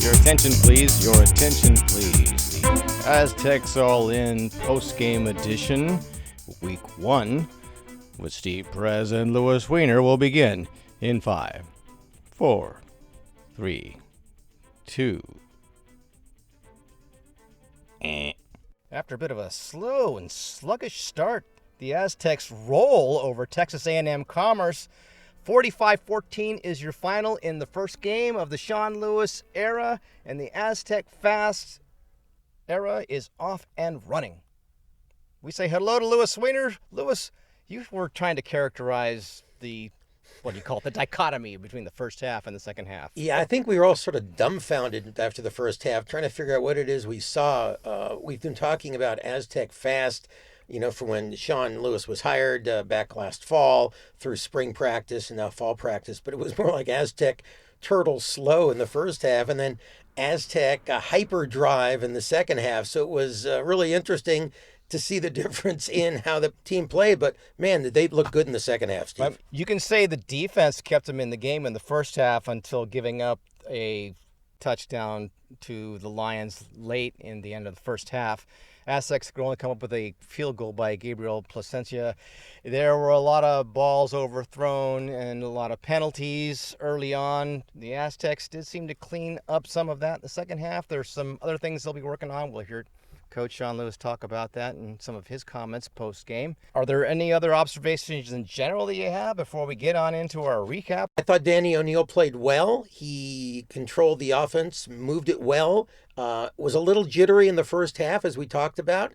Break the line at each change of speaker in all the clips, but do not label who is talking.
Your attention, please. Your attention, please. The Aztecs All-In post-game edition, Week 1, with Steve Perez and Louis Weiner will begin in 5, 4, 3, 2. After a bit of a slow and sluggish start, the Aztecs roll over Texas A&M Commerce. 45-14 is your final in the first game of the Sean Lewis era, and the AztecFAST era is off and running. We say hello to Louis Weiner. Louis, you were trying to characterize the, what do you call it, the dichotomy between the first half and the second half.
Yeah, I think we were all sort of dumbfounded after the first half, trying to figure out what it is we saw. We've been talking about AztecFAST, from when Sean Lewis was hired back last fall through spring practice and now fall practice. But it was more like Aztec turtle slow in the first half and then Aztec hyper drive in the second half. So it was really interesting to see the difference in how the team played. But, man, did they look good in the second half, Steve.
You can say the defense kept them in the game in the first half until giving up a touchdown to the Lions late in the end of the first half. Aztecs could only come up with a field goal by Gabriel Placencia. There were a lot of balls overthrown and a lot of penalties early on. The Aztecs did seem to clean up some of that in the second half. There's some other things they'll be working on. We'll hear Coach Sean Lewis talk about that and some of his comments post-game. Are there any other observations in general that you have before we get on into our recap?
I thought Danny O'Neill played well. He controlled the offense, moved it well. Was a little jittery in the first half, as we talked about.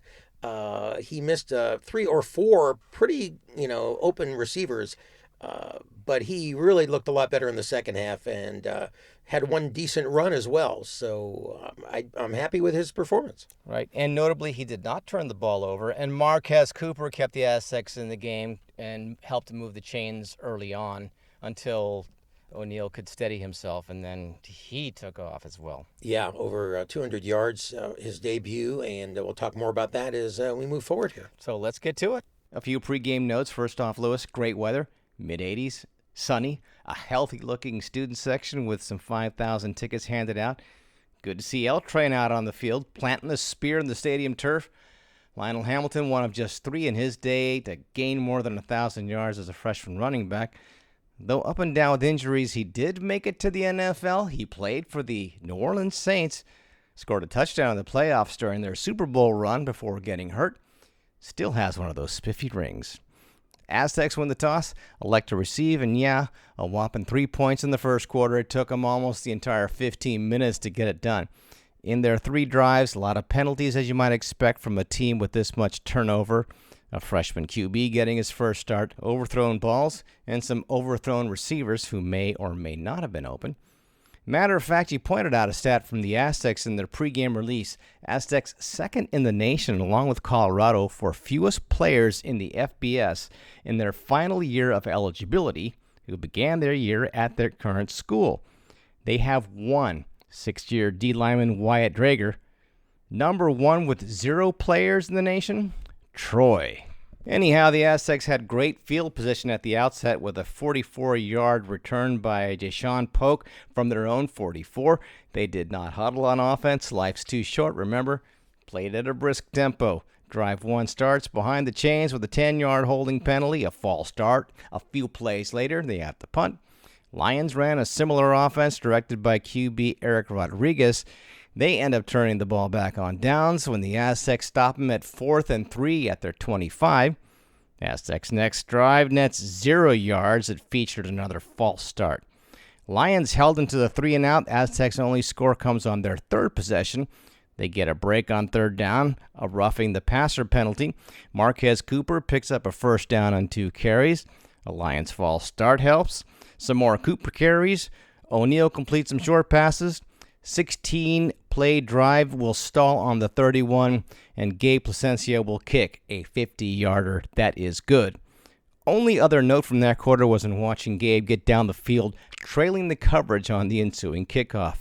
He missed 3 or 4 pretty, open receivers. But he really looked a lot better in the second half and had one decent run as well. So I'm happy with his performance.
Right. And notably, he did not turn the ball over. And Marquez Cooper kept the Aztecs in the game and helped move the chains early on until O'Neill could steady himself, and then he took off as well.
Yeah, over 200 yards, his debut, and we'll talk more about that as we move forward here.
So let's get to it. A few pregame notes. First off, Louis, great weather, mid-80s, sunny, a healthy-looking student section with some 5,000 tickets handed out. Good to see L Train out on the field, planting the spear in the stadium turf. Lionel Hamilton, one of just 3 in his day to gain more than 1,000 yards as a freshman running back. Though up and down with injuries, he did make it to the NFL. He played for the New Orleans Saints, scored a touchdown in the playoffs during their Super Bowl run before getting hurt. Still has one of those spiffy rings. Aztecs win the toss, elect to receive, and a whopping 3 points in the first quarter. It took them almost the entire 15 minutes to get it done. In their 3 drives, a lot of penalties, as you might expect from a team with this much turnover. A freshman QB getting his first start, overthrown balls, and some overthrown receivers who may or may not have been open. Matter of fact, you pointed out a stat from the Aztecs in their pregame release. Aztecs second in the nation, along with Colorado, for fewest players in the FBS in their final year of eligibility, who began their year at their current school. They have one 6-year D lineman, Wyatt Drager. Number 1 with 0 players in the nation, Troy. Anyhow, the Aztecs had great field position at the outset with a 44-yard return by Deshaun Polk from their own 44. They did not huddle on offense. Life's too short, remember. Played at a brisk tempo. Drive 1 starts behind the chains with a 10-yard holding penalty, a false start. A few plays later, they have to punt. Lions ran a similar offense directed by QB Eric Rodriguez. They end up turning the ball back on downs when the Aztecs stop them at 4th and 3 at their 25. Aztecs' next drive nets 0 yards. It featured another false start. Lions held into the 3-and-out. Aztecs' only score comes on their 3rd possession. They get a break on 3rd down, a roughing the passer penalty. Marquez Cooper picks up a first down on 2 carries. A Lions false start helps. Some more Cooper carries. O'Neill completes some short passes. 16-play drive will stall on the 31, and Gabe Placencia will kick a 50-yarder. That is good. Only other note from that quarter was in watching Gabe get down the field, trailing the coverage on the ensuing kickoff.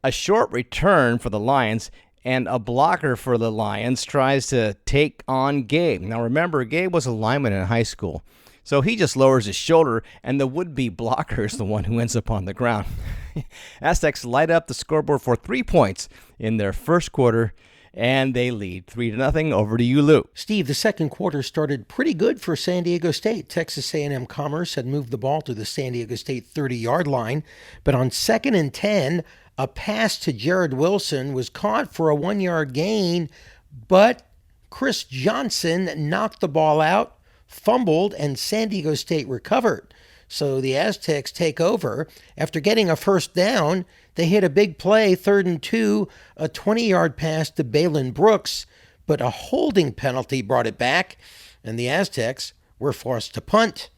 A short return for the Lions, and a blocker for the Lions tries to take on Gabe. Now remember, Gabe was a lineman in high school. So he just lowers his shoulder, and the would-be blocker is the one who ends up on the ground. Aztecs light up the scoreboard for 3 points in their first quarter, and they lead 3-0. Over to you, Lou.
Steve, the second quarter started pretty good for San Diego State. Texas A&M Commerce had moved the ball to the San Diego State 30-yard line, but on 2nd and 10, a pass to Jared Wilson was caught for a 1-yard gain, but Chris Johnson knocked the ball out, fumbled, and San Diego State recovered. So the Aztecs take over. After getting a first down, they hit a big play, 3rd and 2, a 20-yard pass to Balin Brooks, but a holding penalty brought it back, and the Aztecs were forced to punt.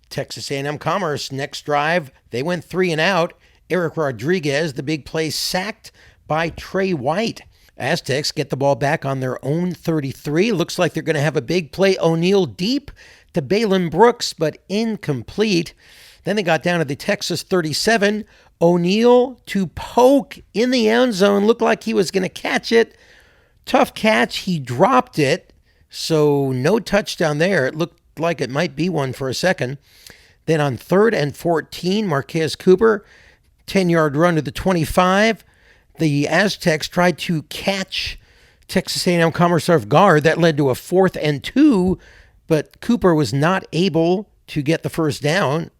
Texas A&M Commerce, next drive, they went 3 and out. Eric Rodriguez, the big play, sacked by Trey White. Aztecs get the ball back on their own 33. Looks like they're going to have a big play. O'Neal deep to Balin Brooks, but incomplete. Then they got down to the Texas 37. O'Neal to Poke in the end zone. Looked like he was going to catch it. Tough catch. He dropped it. So no touchdown there. It looked like it might be one for a second. Then on 3rd and 14, Marquez Cooper, 10-yard run to the 25. The Aztecs tried to catch Texas A&M Commerce off guard. That led to a 4th and 2, but Cooper was not able to get the first down,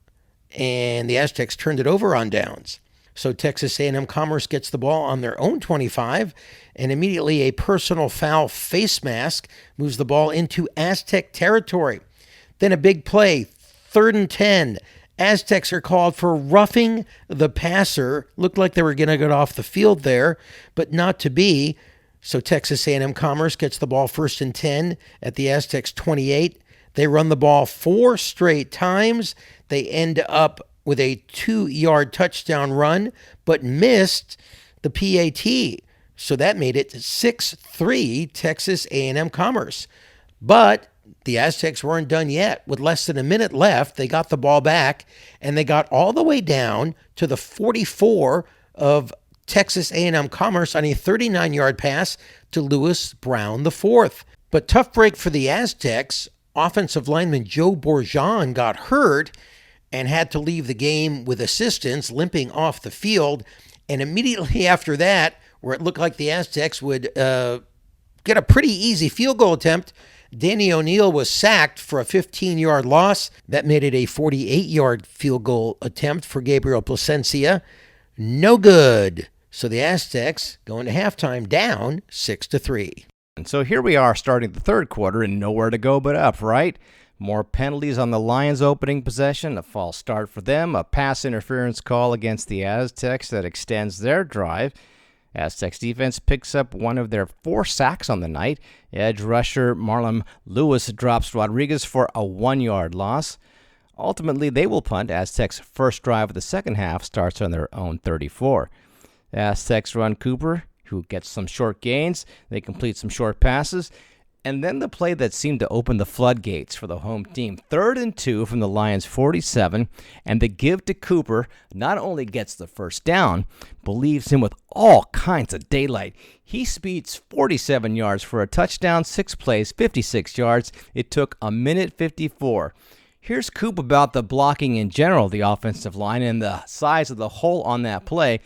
and the Aztecs turned it over on downs. So Texas A&M Commerce gets the ball on their own 25, and immediately a personal foul face mask moves the ball into Aztec territory. Then a big play, 3rd and 10. Aztecs are called for roughing the passer. Looked like they were going to get off the field there, but not to be. So Texas A&M Commerce gets the ball 1st and 10 at the Aztecs 28. They run the ball 4 straight times. They end up with a 2-yard touchdown run, but missed the PAT. So that made it 6-3 Texas A&M Commerce. But the Aztecs weren't done yet. With less than a minute left, they got the ball back, and they got all the way down to the 44 of Texas A&M Commerce on a 39-yard pass to Lewis Brown IV. But tough break for the Aztecs. Offensive lineman Joe Bourgeon got hurt and had to leave the game with assistance, limping off the field. And immediately after that, where it looked like the Aztecs would get a pretty easy field goal attempt, Danny O'Neal was sacked for a 15-yard loss. That made it a 48-yard field goal attempt for Gabriel Placencia. No good. So the Aztecs going to halftime down 6-3.
And so here we are starting the third quarter and nowhere to go but up, right? More penalties on the Lions' opening possession, a false start for them, a pass interference call against the Aztecs that extends their drive. Aztecs defense picks up one of their 4 sacks on the night. Edge rusher Marlon Lewis drops Rodriguez for a 1-yard loss. Ultimately, they will punt. Aztecs' first drive of the second half starts on their own 34. The Aztecs run Cooper, who gets some short gains. They complete some short passes. And then the play that seemed to open the floodgates for the home team. 3rd and 2 from the Lions' 47, and the give to Cooper not only gets the first down, but leaves him with all kinds of daylight. He speeds 47 yards for a touchdown, 6 plays, 56 yards. It took 1:54. Here's Coop about the blocking in general, the offensive line, and the size of the hole on that play.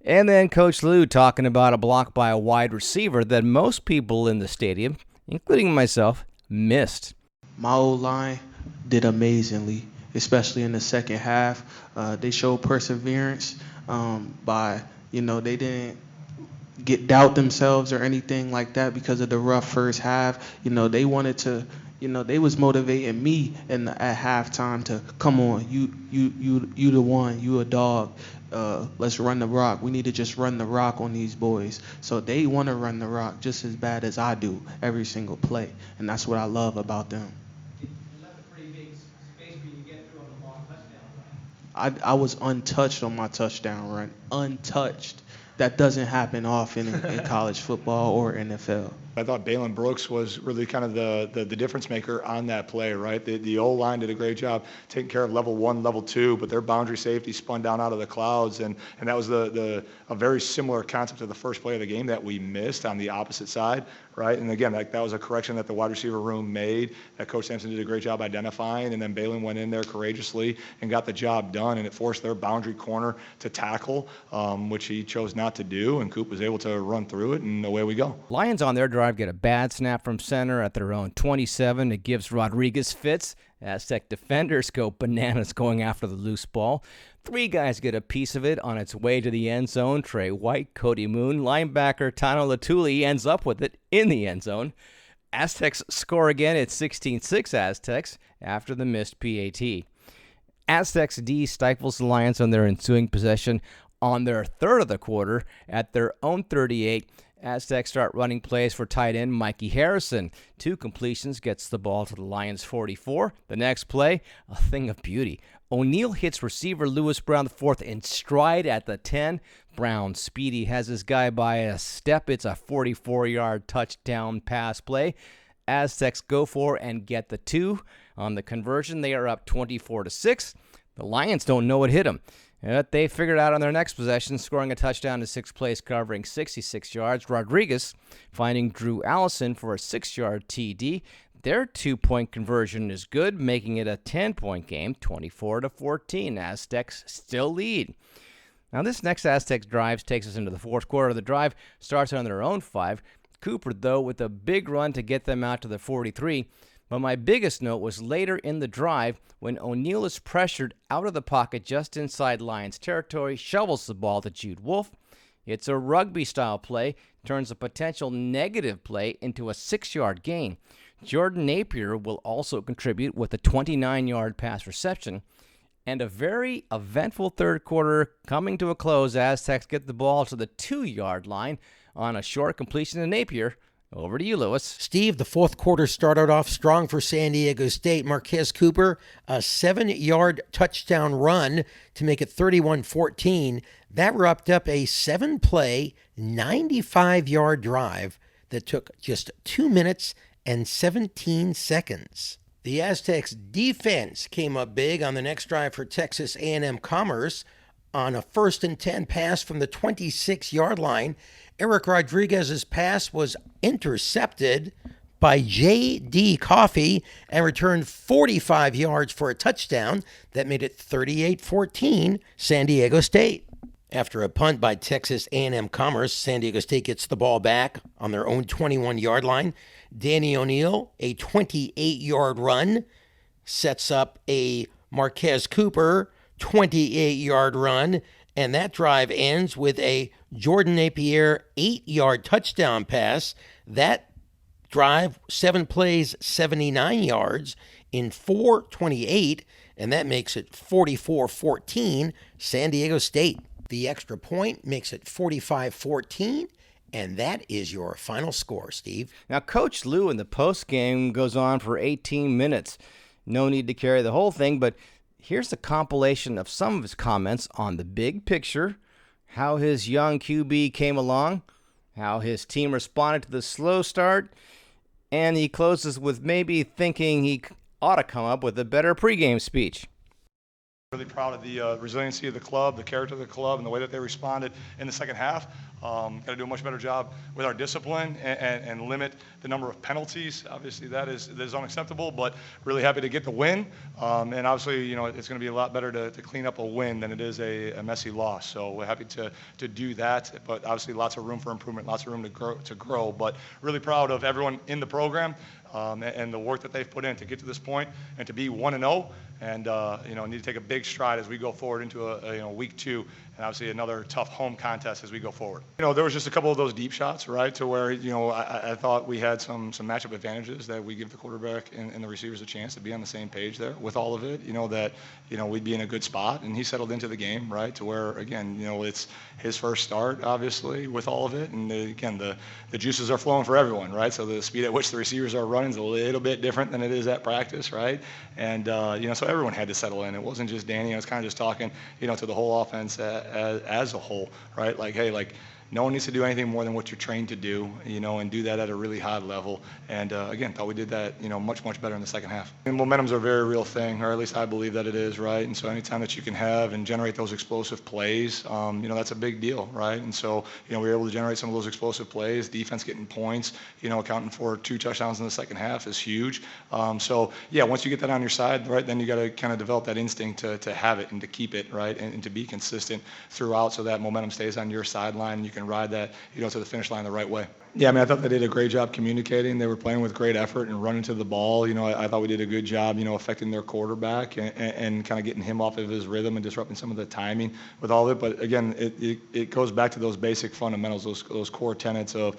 And then Coach Lou talking about a block by a wide receiver that most people in the stadium, including myself, missed.
My old line did amazingly, especially in the second half. They showed perseverance by, they didn't doubt themselves or anything like that because of the rough first half. They wanted to, they was motivating me at halftime to, come on, you the one, you a dog. Let's run the rock. We need to just run the rock on these boys. So they want to run the rock just as bad as I do every single play. And that's what I love about them.
You left a pretty big space for you to get through on the long touchdown run.
I was untouched on my touchdown run. Untouched. That doesn't happen often in college football or NFL.
I thought Balin Brooks was really kind of the difference maker on that play, right? The O-line did a great job taking care of level 1, level 2, but their boundary safety spun down out of the clouds, and that was a very similar concept to the first play of the game that we missed on the opposite side, right? And again, that was a correction that the wide receiver room made, that Coach Sampson did a great job identifying, and then Balin went in there courageously and got the job done, and it forced their boundary corner to tackle, which he chose not to do, and Coop was able to run through it, and away we go.
Lions on their drive get a bad snap from center at their own 27. It gives Rodriguez fits. Aztec defenders go bananas going after the loose ball. 3 guys get a piece of it on its way to the end zone. Trey White, Cody Moon, linebacker Tano Letuli ends up with it in the end zone. Aztecs score again. It's 16-6 Aztecs after the missed PAT. Aztecs D stifles the Lions on their ensuing possession on their third of the quarter at their own 38. Aztecs start running plays for tight end Mikey Harrison. 2 completions, gets the ball to the Lions' 44. The next play, a thing of beauty. O'Neal hits receiver Lewis Brown IV in stride at the 10. Brown, speedy, has his guy by a step. It's a 44-yard touchdown pass play. Aztecs go for and get the 2. On the conversion, they are up 24-6. The Lions don't know what hit them. But they figured out on their next possession, scoring a touchdown to 6 plays, covering 66 yards. Rodriguez finding Drew Allison for a 6-yard TD. Their 2-point conversion is good, making it a 10-point game, 24-14. Aztecs still lead. Now this next Aztecs drive takes us into the fourth quarter. The drive starts on their own 5. Cooper, though, with a big run to get them out to the 43. But my biggest note was later in the drive when O'Neal is pressured out of the pocket just inside Lions territory, shovels the ball to Jude Wolfe. It's a rugby-style play, turns a potential negative play into a 6-yard gain. Jordan Napier will also contribute with a 29-yard pass reception. And a very eventful third quarter coming to a close. Aztecs get the ball to the 2-yard line on a short completion to Napier. Over to you, Lewis.
Steve, the fourth quarter started off strong for San Diego State. Marquez Cooper, a 7-yard touchdown run to make it 31-14. That wrapped up a 7-play, 95-yard drive that took just 2 minutes and 17 seconds. The Aztecs defense came up big on the next drive for Texas A&M Commerce on a 1st and 10 pass from the 26-yard line. Eric Rodriguez's pass was intercepted by J.D. Coffey and returned 45 yards for a touchdown that made it 38-14 San Diego State. After a punt by Texas A&M Commerce, San Diego State gets the ball back on their own 21-yard line. Danny O'Neal, a 28-yard run, sets up a Marquez Cooper 28-yard run, and that drive ends with a Jordan Napier 8-yard touchdown pass. That drive, 7 plays, 79 yards in 4:28, and that makes it 44-14 San Diego State. The extra point makes it 45-14, and that is your final score, Steve.
Now, Coach Lou in the postgame goes on for 18 minutes. No need to carry the whole thing, but here's a compilation of some of his comments on the big picture, how his young QB came along, how his team responded to the slow start, and he closes with maybe thinking he ought to come up with a better pregame speech.
Really proud of the resiliency of the club, the character of the club, and the way that they responded in the second half. Got to do a much better job with our discipline and limit the number of penalties. Obviously, that is unacceptable, but really happy to get the win. And obviously, it's going to be a lot better to clean up a win than it is a messy loss. So we're happy to do that, but obviously lots of room for improvement, lots of room to grow. But really proud of everyone in the program and the work that they've put in to get to this point and to be 1-0. And need to take a big stride as we go forward into a week 2, and obviously another tough home contest as we go forward. There was just a couple of those deep shots, right, to where I thought we had some matchup advantages that we give the quarterback and the receivers a chance to be on the same page there with all of it. We'd be in a good spot, and he settled into the game, right, to where again it's his first start, obviously, with all of it, and the juices are flowing for everyone, right? So the speed at which the receivers are running is a little bit different than it is at practice, right? And so everyone had to settle in. It wasn't just Danny. I was kind of just talking, to the whole offense as a whole, right? no one needs to do anything more than what you're trained to do, and do that at a really high level. And again, thought we did that, much, much better in the second half. And momentum's a very real thing, or at least I believe that it is, right? And so anytime that you can have and generate those explosive plays, that's a big deal, right? And so, we were able to generate some of those explosive plays, defense getting points, accounting for 2 touchdowns in the second half is huge. So yeah, once you get that on your side, right, then you got to kind of develop that instinct to have it and to keep it, right, and to be consistent throughout so that momentum stays on your sideline and you can ride that, to the finish line the right way. Yeah, I thought they did a great job communicating. They were playing with great effort and running to the ball. I thought we did a good job, affecting their quarterback and kind of getting him off of his rhythm and disrupting some of the timing with all of it. But again, it goes back to those basic fundamentals, those core tenets of,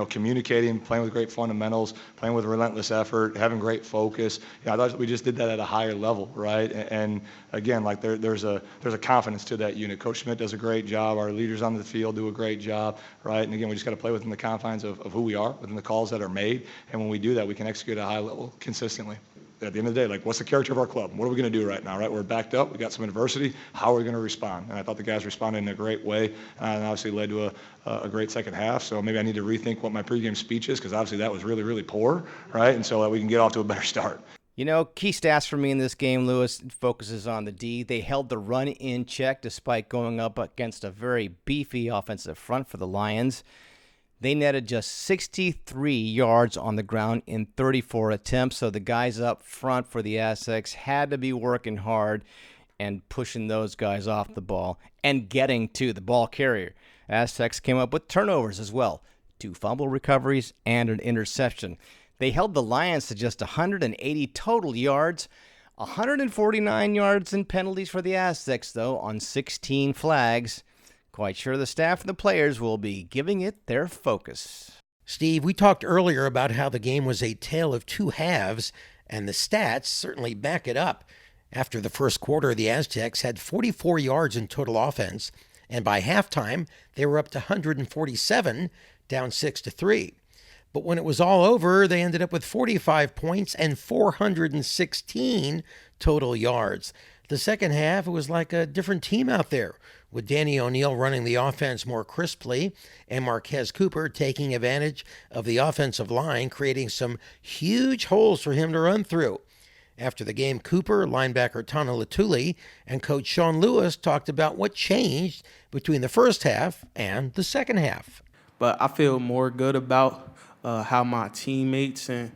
communicating, playing with great fundamentals, playing with relentless effort, having great focus. I thought we just did that at a higher level, right? And again, like there's a confidence to that unit. Coach Schmidt does a great job. Our leaders on the field do a great job, right? And again, we just got to play within the confines of who we are, within the calls that are made. And when we do that, we can execute at a high level consistently. At the end of the day, like, what's the character of our club? What are we going to do right now, right? We're backed up. We got some adversity. How are we going to respond? And I thought the guys responded in a great way, and obviously led to a great second half. So maybe I need to rethink what my pregame speech is, because obviously that was really, really poor, right? And so that we can get off to a better start.
Key stats for me in this game, Lewis, focuses on the D. They held the run in check despite going up against a very beefy offensive front for the Lions. They netted just 63 yards on the ground in 34 attempts, so the guys up front for the Aztecs had to be working hard and pushing those guys off the ball and getting to the ball carrier. Aztecs came up with turnovers as well, 2 fumble recoveries and an interception. They held the Lions to just 180 total yards, 149 yards in penalties for the Aztecs, though, on 16 flags. Quite sure the staff and the players will be giving it their focus.
Steve, we talked earlier about how the game was a tale of 2 halves, and the stats certainly back it up. After the first quarter, the Aztecs had 44 yards in total offense, and by halftime, they were up to 147, down 6-3. But when it was all over, they ended up with 45 points and 416 total yards. The second half, it was like a different team out there, with Danny O'Neal running the offense more crisply and Marquez Cooper taking advantage of the offensive line, creating some huge holes for him to run through. After the game, Cooper, linebacker Tano Letuli, and Coach Sean Lewis talked about what changed between the first half and the second half.
But I feel more good about how my teammates and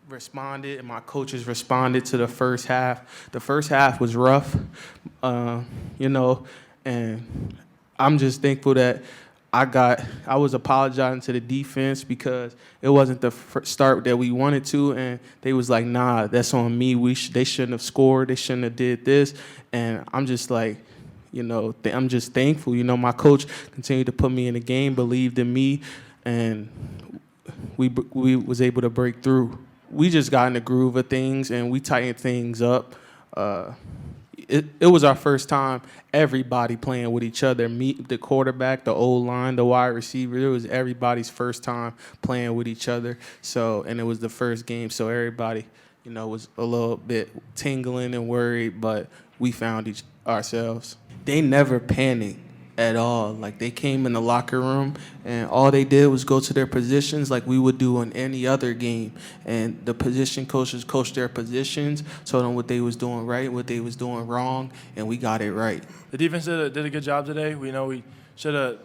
responded and my coaches responded to the first half. The first half was rough, and I'm just thankful that I was apologizing to the defense because it wasn't the start that we wanted to, and they was like, nah, that's on me. They shouldn't have scored. They shouldn't have did this. And I'm just like, I'm just thankful. My coach continued to put me in the game, believed in me, and we was able to break through. We just got in the groove of things, and we tightened things up. It was our first time everybody playing with each other. Me, the quarterback, the O-line, the wide receiver. It was everybody's first time playing with each other. And it was the first game, so everybody, was a little bit tingling and worried, but we found ourselves. They never panicked at all. Like, they came in the locker room and all they did was go to their positions like we would do in any other game. And the position coaches coached their positions, told them what they was doing right, what they was doing wrong, and we got it right.
The defense did a good job today. We know we should have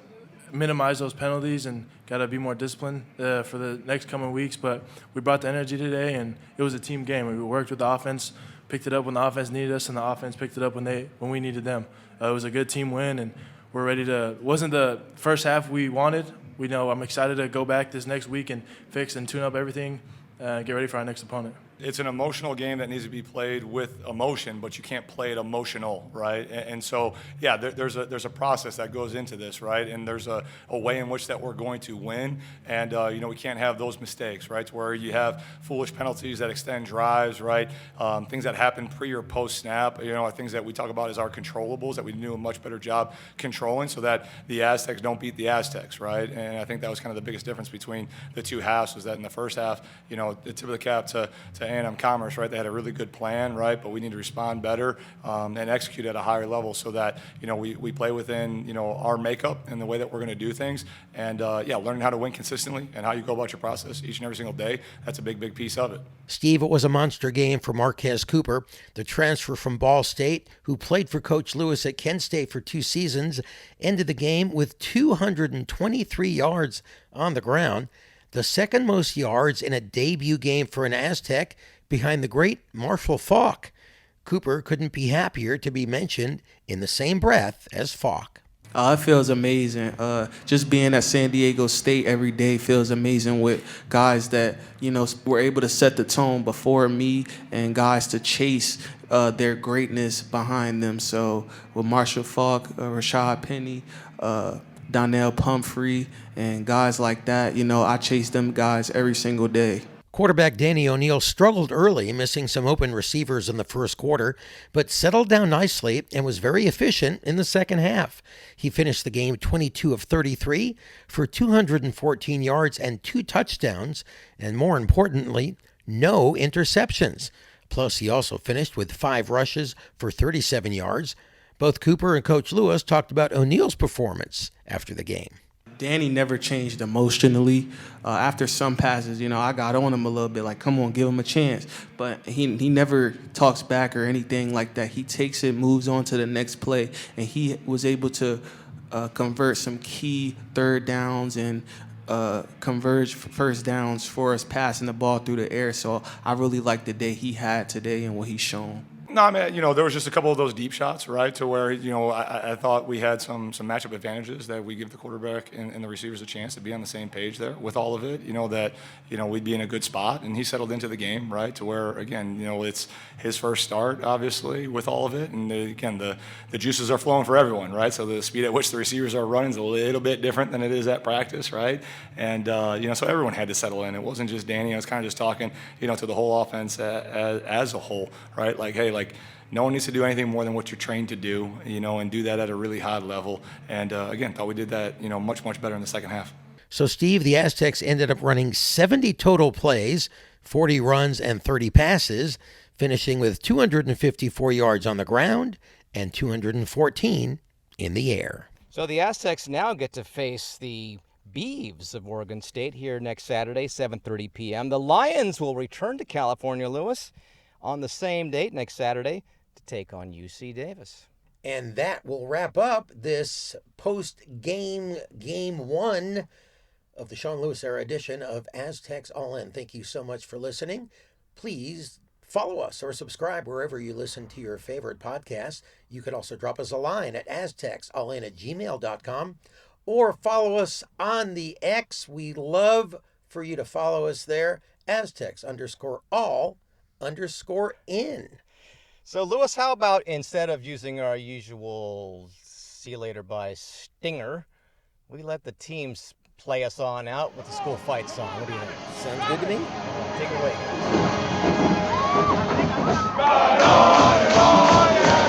minimized those penalties and got to be more disciplined for the next coming weeks. But we brought the energy today, and it was a team game. We worked with the offense, picked it up when the offense needed us, and the offense picked it up when we needed them. It was a good team win, and we're ready to. It wasn't the first half we wanted. We know I'm excited to go back this next week and fix and tune up everything, get ready for our next opponent.
It's an emotional game that needs to be played with emotion, but you can't play it emotional, right? And so, yeah, there's a process that goes into this, right? And there's a way in which that we're going to win, and we can't have those mistakes, right? To where you have foolish penalties that extend drives, right? Things that happen pre or post snap, are things that we talk about as our controllables that we do a much better job controlling, so that the Aztecs don't beat the Aztecs, right? And I think that was kind of the biggest difference between the two halves, was that in the first half, the tip of the cap to A&M Commerce, right? They had a really good plan, right? But we need to respond better and execute at a higher level so that, we play within, our makeup and the way that we're going to do things. And, learning how to win consistently and how you go about your process each and every single day, that's a big, big piece of it.
Steve, it was a monster game for Marquez Cooper, the transfer from Ball State, who played for Coach Lewis at Kent State for 2 seasons, ended the game with 223 yards on the ground, the second most yards in a debut game for an Aztec behind the great Marshall Faulk. Cooper couldn't be happier to be mentioned in the same breath as Faulk.
It feels amazing. Just being at San Diego State every day feels amazing with guys that, were able to set the tone before me and guys to chase their greatness behind them. So with Marshall Faulk, Rashad Penny, Donnell Pumphrey, and guys like that, I chase them guys every single day.
Quarterback Danny O'Neal struggled early, missing some open receivers in the first quarter, but settled down nicely and was very efficient in the second half. He finished the game 22 of 33 for 214 yards and 2 touchdowns, and more importantly, no interceptions. Plus, he also finished with 5 rushes for 37 yards. Both Cooper and Coach Lewis talked about O'Neal's performance after the game.
Danny never changed emotionally. After some passes, I got on him a little bit, like, come on, give him a chance. But he never talks back or anything like that. He takes it, moves on to the next play, and he was able to convert some key third downs and converge first downs for us passing the ball through the air. So I really like the day he had today and what he's shown.
No, I mean, there was just a couple of those deep shots, right, to where, I thought we had some matchup advantages that we give the quarterback and the receivers a chance to be on the same page there with all of it, that, we'd be in a good spot. And he settled into the game, right, to where, again, it's his first start, obviously, with all of it. And, the juices are flowing for everyone, right? So the speed at which the receivers are running is a little bit different than it is at practice, right? And, so everyone had to settle in. It wasn't just Danny. I was kind of just talking, to the whole offense as a whole, right? Like, hey, no one needs to do anything more than what you're trained to do, and do that at a really high level. And again, thought we did that, much, much better in the second half.
So, Steve, the Aztecs ended up running 70 total plays, 40 runs and 30 passes, finishing with 254 yards on the ground and 214 in the air.
So the Aztecs now get to face the Beavs of Oregon State here next Saturday, 7:30 p.m. The Lions will return to California, Lewis, on the same date next Saturday to take on UC Davis.
And that will wrap up this post-game, Game 1 of the Sean Lewis era edition of Aztecs All In. Thank you so much for listening. Please follow us or subscribe wherever you listen to your favorite podcasts. You could also drop us a line at aztecsallin@gmail.com or follow us on the X. We love for you to follow us there, Aztecs_all_in.
So, Lewis, how about instead of using our usual see you later bye stinger, we let the teams play us on out with the school fight song? What do you think?
Sounds good to me.
Take it away, guys.
Ride on and on, yeah.